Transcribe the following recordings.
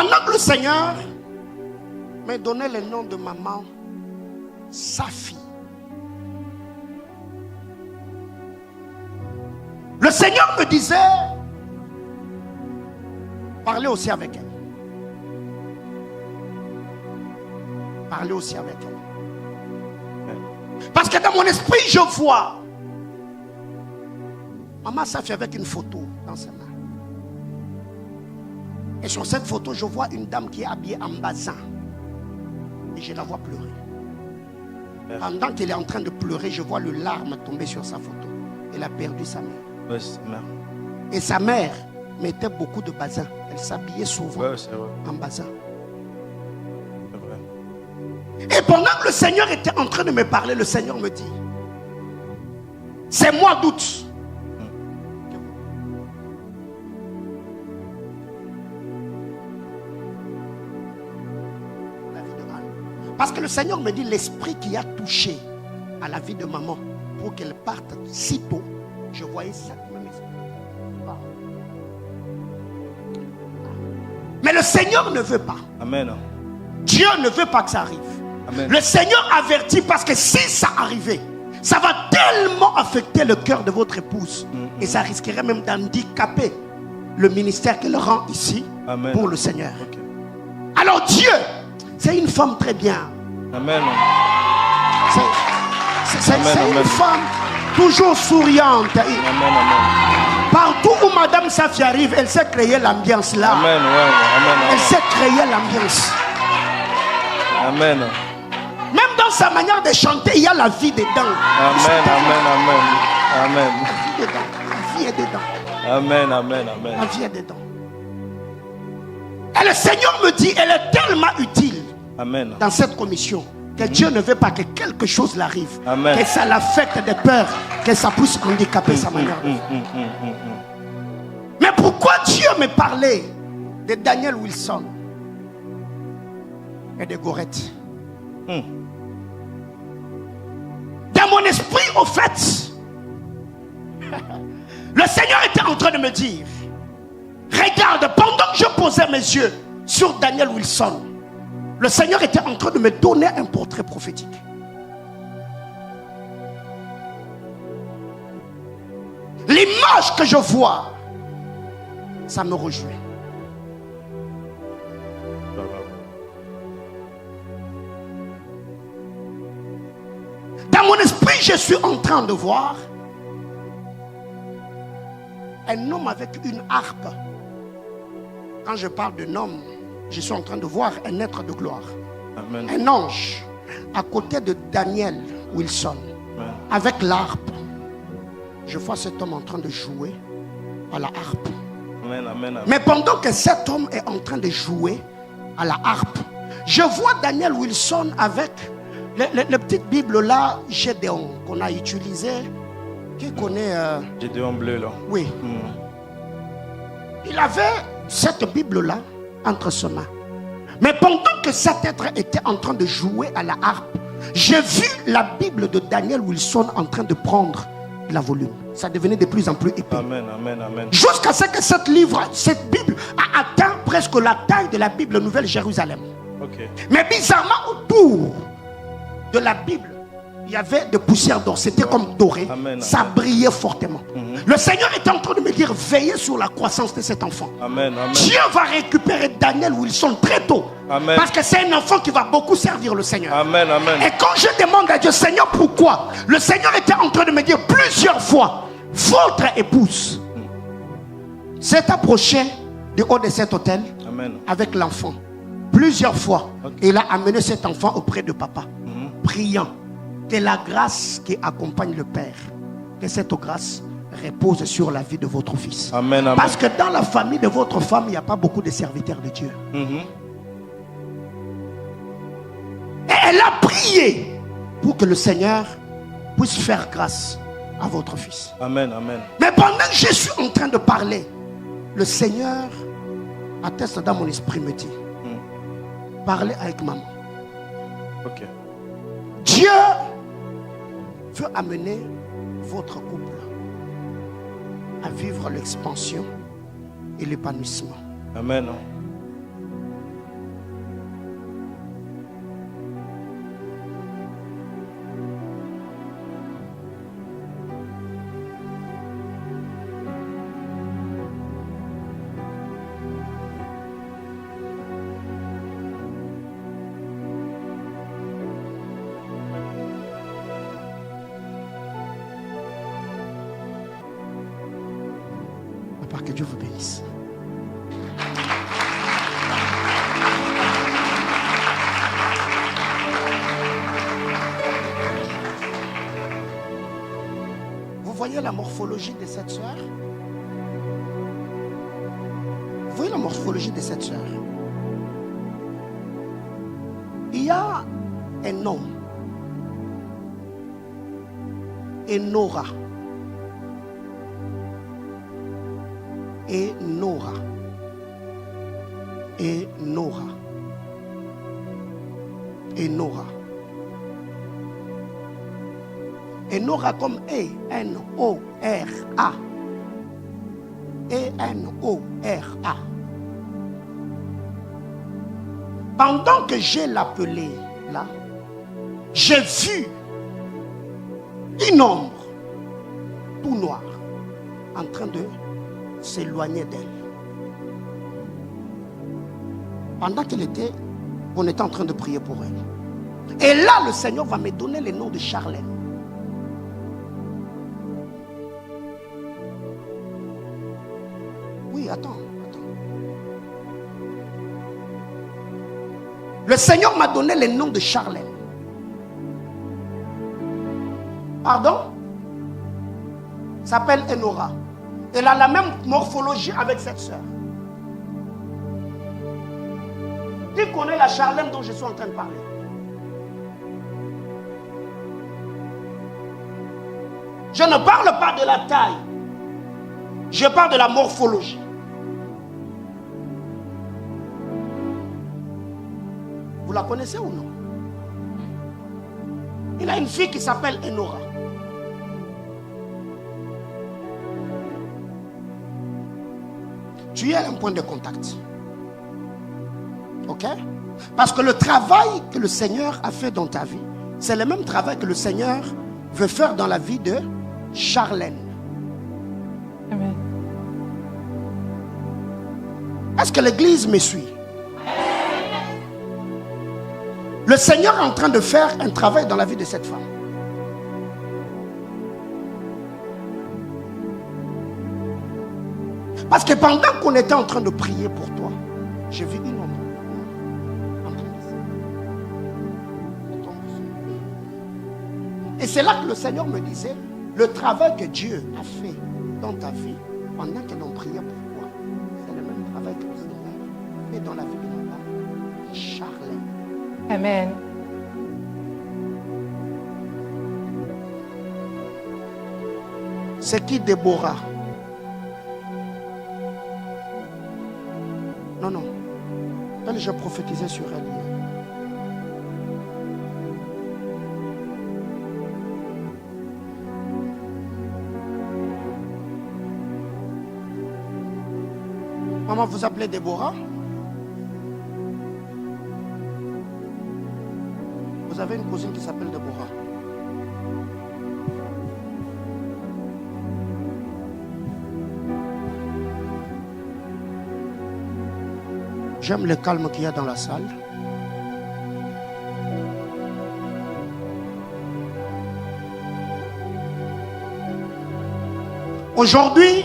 Pendant que le Seigneur m'a donné le nom de maman, sa fille. Le Seigneur me disait, parlez aussi avec elle. Parlez aussi avec elle. Parce que dans mon esprit, je vois maman Safi avec une photo dans sa main. Et sur cette photo, je vois une dame qui est habillée en bazin. Et je la vois pleurer. Pendant qu'elle est en train de pleurer, je vois le larme tomber sur sa photo. Elle a perdu sa mère. Ouais, c'est sa mère. Et sa mère mettait beaucoup de bazin. Elle s'habillait souvent en bazin. C'est vrai. Et pendant que le Seigneur était en train de me parler, le Seigneur me dit, c'est mois d'août. Parce que le Seigneur me dit, l'esprit qui a touché à la vie de maman pour qu'elle parte si tôt, je voyais ça même esprit. Mais le Seigneur ne veut pas. Amen. Dieu ne veut pas que ça arrive. Amen. Le Seigneur avertit parce que si ça arrivait, ça va tellement affecter le cœur de votre épouse. Et ça risquerait même d'handicaper le ministère qu'elle rend ici. Amen. Pour le Seigneur. Okay. Alors Dieu, c'est une femme très bien. Amen. C'est une femme toujours souriante. Amen, amen. Partout où Madame Safi arrive, elle sait créer l'ambiance là. Amen, amen, elle sait créer l'ambiance. Amen. Même dans sa manière de chanter, il y a la vie dedans. Amen, amen, amen. Amen. La vie est dedans. Amen, amen, amen. La vie est dedans. Et le Seigneur me dit, elle est tellement utile. Amen. Dans cette commission, que Dieu ne veut pas que quelque chose l'arrive, Amen. Que ça l'affecte de peur, que ça puisse handicaper sa manière de faire. Mais pourquoi Dieu me parlait de Daniel Wilson et de Gorette? Dans mon esprit, au fait, le Seigneur était en train de me dire, regarde, pendant que je posais mes yeux sur Daniel Wilson, le Seigneur était en train de me donner un portrait prophétique. L'image que je vois, ça me réjouit. Dans mon esprit, je suis en train de voir un homme avec une harpe. Quand je parle d'un homme, je suis en train de voir un être de gloire. Amen. Un ange à côté de Daniel Wilson. Amen. Avec l'harpe. Je vois cet homme en train de jouer à la harpe. Amen, amen, amen. Mais pendant que cet homme est en train de jouer à la harpe, je vois Daniel Wilson avec les petites bibles là, Gédéon, qu'on a utilisé. Qui connaît Gédéon bleu là. Oui. Il avait cette bible là entre ses mains. Mais pendant que cet être était en train de jouer à la harpe, j'ai vu la Bible de Daniel Wilson en train de prendre la volume. Ça devenait de plus en plus épais. Amen, amen, amen. Jusqu'à ce que cette Bible a atteint presque la taille de la Bible Nouvelle Jérusalem. Okay. Mais bizarrement, autour de la Bible, il y avait de poussière d'or. C'était comme doré. Amen, ça amen. Brillait fortement. Le Seigneur était en train de me dire, veillez sur la croissance de cet enfant. Amen, amen. Dieu va récupérer Daniel Wilson très tôt. Amen. Parce que c'est un enfant qui va beaucoup servir le Seigneur. Amen, amen. Et quand je demande à Dieu, Seigneur, pourquoi? Le Seigneur était en train de me dire plusieurs fois, votre épouse s'est approchée du haut de cet hôtel. Amen. Avec l'enfant. Plusieurs fois. Okay. Il a amené cet enfant auprès de papa. Priant que la grâce qui accompagne le Père, que cette grâce repose sur la vie de votre fils. Amen, amen. Parce que dans la famille de votre femme, il n'y a pas beaucoup de serviteurs de Dieu. Et elle a prié pour que le Seigneur puisse faire grâce à votre fils. Amen, amen. Mais pendant que je suis en train de parler, le Seigneur atteste dans mon esprit, me dit, parlez avec maman. Ok. Dieu veut amener votre couple à vivre l'expansion et l'épanouissement. Amen. Que Dieu vous bénisse. Vous voyez la morphologie de cette sœur? Vous voyez la morphologie de cette sœur? Il y a un nom. Enora. Enora. Enora. Enora. Enora comme E-N-O-R-A. E-N-O-R-A. Pendant que j'ai l'appelé là, j'ai vu une ombre tout noir en train de s'éloigner d'elle. Pendant on était en train de prier pour elle. Et là, le Seigneur va me donner le nom de Charlène. Oui, attends. Le Seigneur m'a donné le nom de Charlène. Pardon? S'appelle Enora. Elle a la même morphologie avec cette sœur. Qui connaît la Charlène dont je suis en train de parler? Je ne parle pas de la taille. Je parle de la morphologie. Vous la connaissez ou non? Il a une fille qui s'appelle Enora. Tu es un point de contact. Ok? Parce que le travail que le Seigneur a fait dans ta vie, c'est le même travail que le Seigneur veut faire dans la vie de Charlène. Amen. Est-ce que l'église me suit? Le Seigneur est en train de faire un travail dans la vie de cette femme. Parce que pendant qu'on était en train de prier pour toi, j'ai vu une ombre. Et c'est là que le Seigneur me disait, le travail que Dieu a fait dans ta vie, pendant que l'on priait pour toi, c'est le même travail que le Seigneur fait dans la vie de ma femme, Charlène. Amen. C'est qui Déborah? Non. Elle, je prophétisais sur elle hier. Maman, vous appelez Déborah? Vous avez une cousine qui s'appelle Déborah. J'aime le calme qu'il y a dans la salle. Aujourd'hui,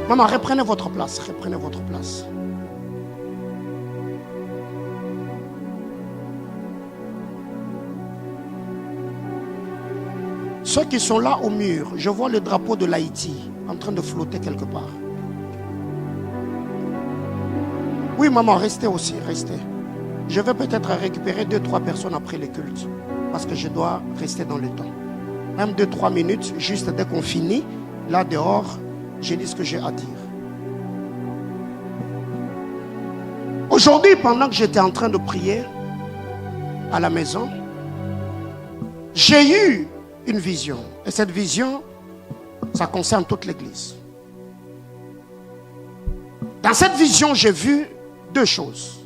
maman, reprenez votre place. Reprenez votre place. Ceux qui sont là au mur, je vois le drapeau de l'Haïti en train de flotter quelque part. Oui, maman, restez aussi, restez. Je vais peut-être récupérer 2-3 personnes après le culte. Parce que je dois rester dans le temps. Même 2-3 minutes, juste dès qu'on finit, là dehors, je dis ce que j'ai à dire. Aujourd'hui, pendant que j'étais en train de prier à la maison, j'ai eu une vision. Et cette vision, ça concerne toute l'église. Dans cette vision, j'ai vu 2 choses.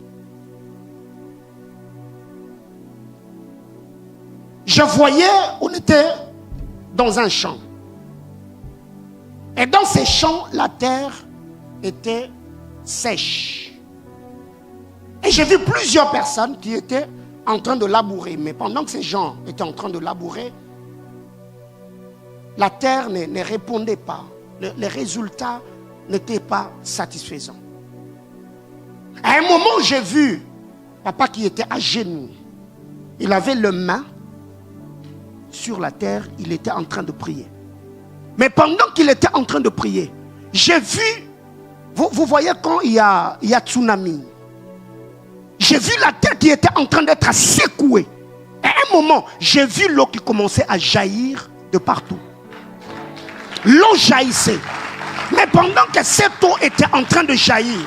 Je voyais, on était dans un champ. Et dans ces champs, la terre était sèche. Et j'ai vu plusieurs personnes qui étaient en train de labourer. Mais pendant que ces gens étaient en train de labourer, la terre ne répondait pas. Les résultats n'était pas satisfaisant. À un moment, j'ai vu papa qui était à genoux. Il avait les mains sur la terre, il était en train de prier. Mais pendant qu'il était en train de prier, j'ai vu, vous voyez quand il y a tsunami, j'ai vu la terre qui était en train d'être secouée. À un moment, j'ai vu l'eau qui commençait à jaillir de partout. L'eau jaillissait. Mais pendant que cette eau était en train de jaillir,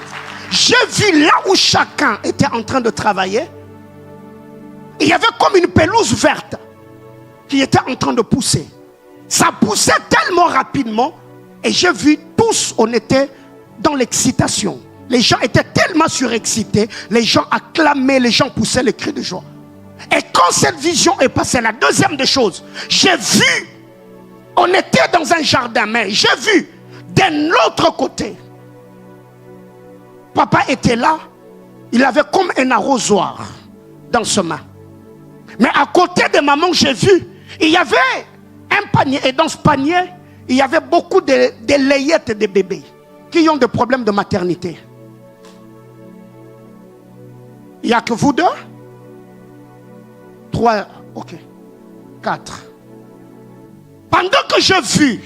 j'ai vu là où chacun était en train de travailler, il y avait comme une pelouse verte qui était en train de pousser. Ça poussait tellement rapidement et j'ai vu tous, on était dans l'excitation. Les gens étaient tellement surexcités, les gens acclamaient, les gens poussaient les cris de joie. Et quand cette vision est passée, la deuxième des choses, j'ai vu, on était dans un jardin, mais j'ai vu d'un autre côté, papa était là, il avait comme un arrosoir dans sa main. Mais à côté de maman, j'ai vu, il y avait un panier. Et dans ce panier, il y avait beaucoup de layettes de bébés qui ont des problèmes de maternité. Il n'y a que vous deux? 3, ok. 4. Pendant que j'ai vu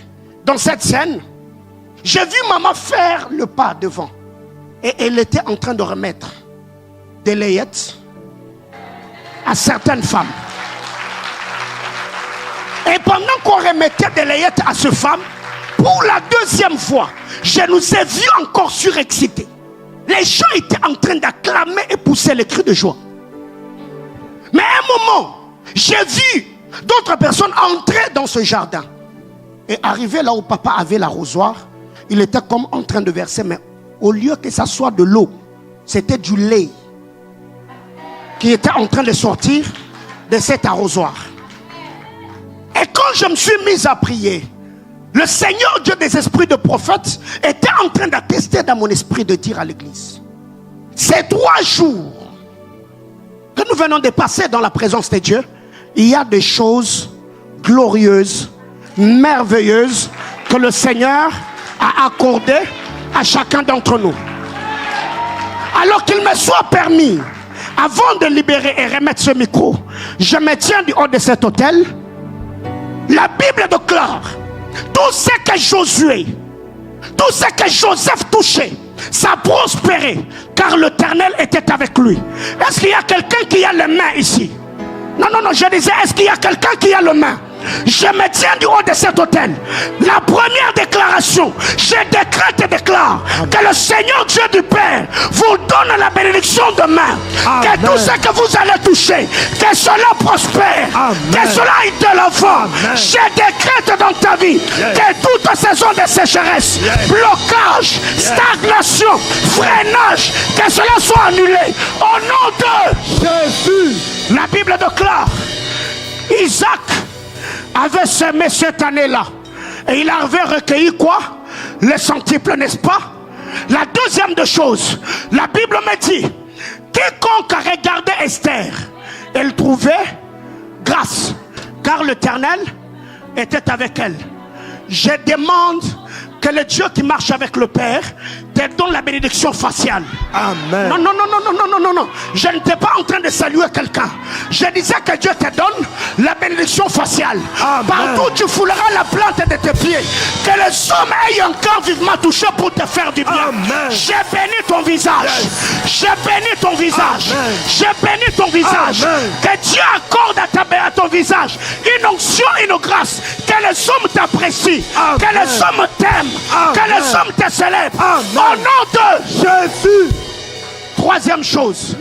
dans cette scène, j'ai vu maman faire le pas devant. Et elle était en train de remettre des layettes à certaines femmes. Et pendant qu'on remettait des layettes à ces femmes, pour la deuxième fois, je nous ai vus encore surexcités. Les gens étaient en train d'acclamer et pousser les cris de joie. Mais à un moment, j'ai vu d'autres personnes entrer dans ce jardin. Et arriver là où papa avait l'arrosoir, il était comme en train de verser, mais au lieu que ça soit de l'eau, c'était du lait qui était en train de sortir de cet arrosoir. Et quand je me suis mis à prier, le Seigneur Dieu des esprits de prophètes était en train d'attester dans mon esprit de dire à l'église, ces 3 jours que nous venons de passer dans la présence de Dieu, il y a des choses glorieuses, merveilleuses que le Seigneur a accordées à chacun d'entre nous. Alors qu'il me soit permis, avant de libérer et remettre ce micro, je me tiens du haut de cet autel. La Bible déclare, tout ce que Josué, tout ce que Joseph touchait, ça prospérait, car l'Éternel était avec lui. Est-ce qu'il y a quelqu'un qui a les mains ici? Non, je disais, est-ce qu'il y a quelqu'un qui a les mains? Je me tiens du haut de cet autel. La première déclaration, je décrète et déclare que le Seigneur Dieu du Père vous donne la bénédiction demain. Que tout ce que vous allez toucher, que cela prospère, que cela aille de l'avant. Je décrète dans ta vie que toute saison de sécheresse, blocage, stagnation, freinage, que cela soit annulé au nom de Jésus. La Bible déclare, Isaac avait semé cette année-là et il avait recueilli quoi? Le centuple, n'est-ce pas? La deuxième des choses, la Bible me dit, quiconque a regardé Esther, elle trouvait grâce, car l'Éternel était avec elle. Je demande que le Dieu qui marche avec le Père te donne la bénédiction faciale. Amen. Non. Je n'étais pas en train de saluer quelqu'un. Je disais que Dieu te donne la bénédiction faciale. Amen. Partout tu fouleras la plante de tes pieds. Que les hommes aient un cœur vivement touché pour te faire du bien. Amen. J'ai béni ton visage. J'ai béni ton visage. J'ai béni ton visage. Amen. Que Dieu accorde à ton visage une onction, une grâce. Que les hommes t'apprécient. Que les hommes t'aiment. Que les hommes te célèbrent. Au nom de Jésus. Troisième chose,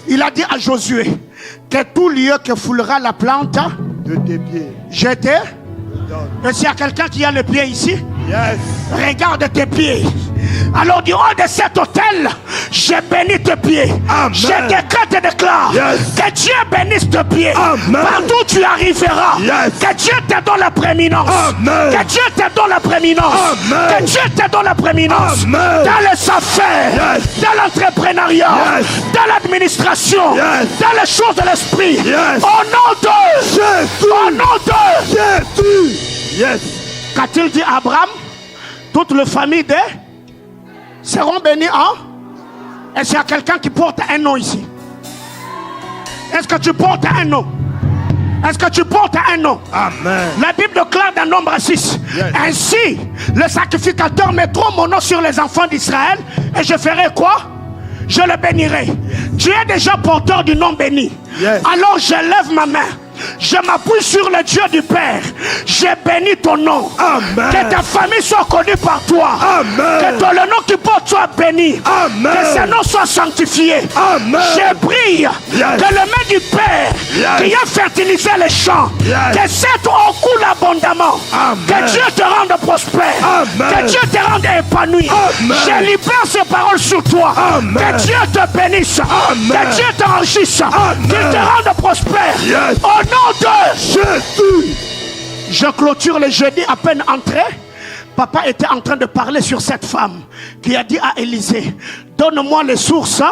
il a dit à Josué que tout lieu que foulera la plante de tes pieds, j'étais. Et s'il y a quelqu'un qui a le pied ici, regarde tes pieds. Alors du haut de cet hôtel, j'ai béni tes pieds. Amen. Je décrète et déclare que Dieu bénisse tes pieds. Amen. Partout tu arriveras. Que Dieu te donne la prééminence. Que Dieu te donne la prééminence. Que Dieu te donne la prééminence. Dans les affaires, dans l'entrepreneuriat, dans l'administration, dans les choses de l'esprit. Au nom de Jésus. Au nom de Jésus. Qu'a-t-il dit à Abraham? Toute la famille de seront bénis, hein? Est-ce qu'il y a quelqu'un qui porte un nom ici? Est-ce que tu portes un nom? Est-ce que tu portes un nom? Amen. La Bible déclare dans Nombre 6. Yes. Ainsi, le sacrificateur mettra mon nom sur les enfants d'Israël et je ferai quoi? Je le bénirai. Tu es déjà porteur du nom béni. Yes. Alors je lève ma main. Je m'appuie sur le Dieu du Père. J'ai béni ton nom. Amen. Que ta famille soit connue par toi. Amen. Que le nom qui porte soit béni. Amen. Que ce nom soit sanctifié. Amen. Je prie que le main du Père qui a fertilisé les champs, que cette eau coule abondamment. Amen. Que Dieu te rende prospère. Amen. Que Dieu te rende épanoui. Amen. Je libère ces paroles sur toi. Amen. Que Dieu te bénisse. Amen. Que Dieu te enrichisse. Amen. Qu'il te rende prospère. Yes. Au nom de Jésus. Je clôture le jeudi à peine entré. Papa était en train de parler sur cette femme qui a dit à Élisée, donne-moi les sources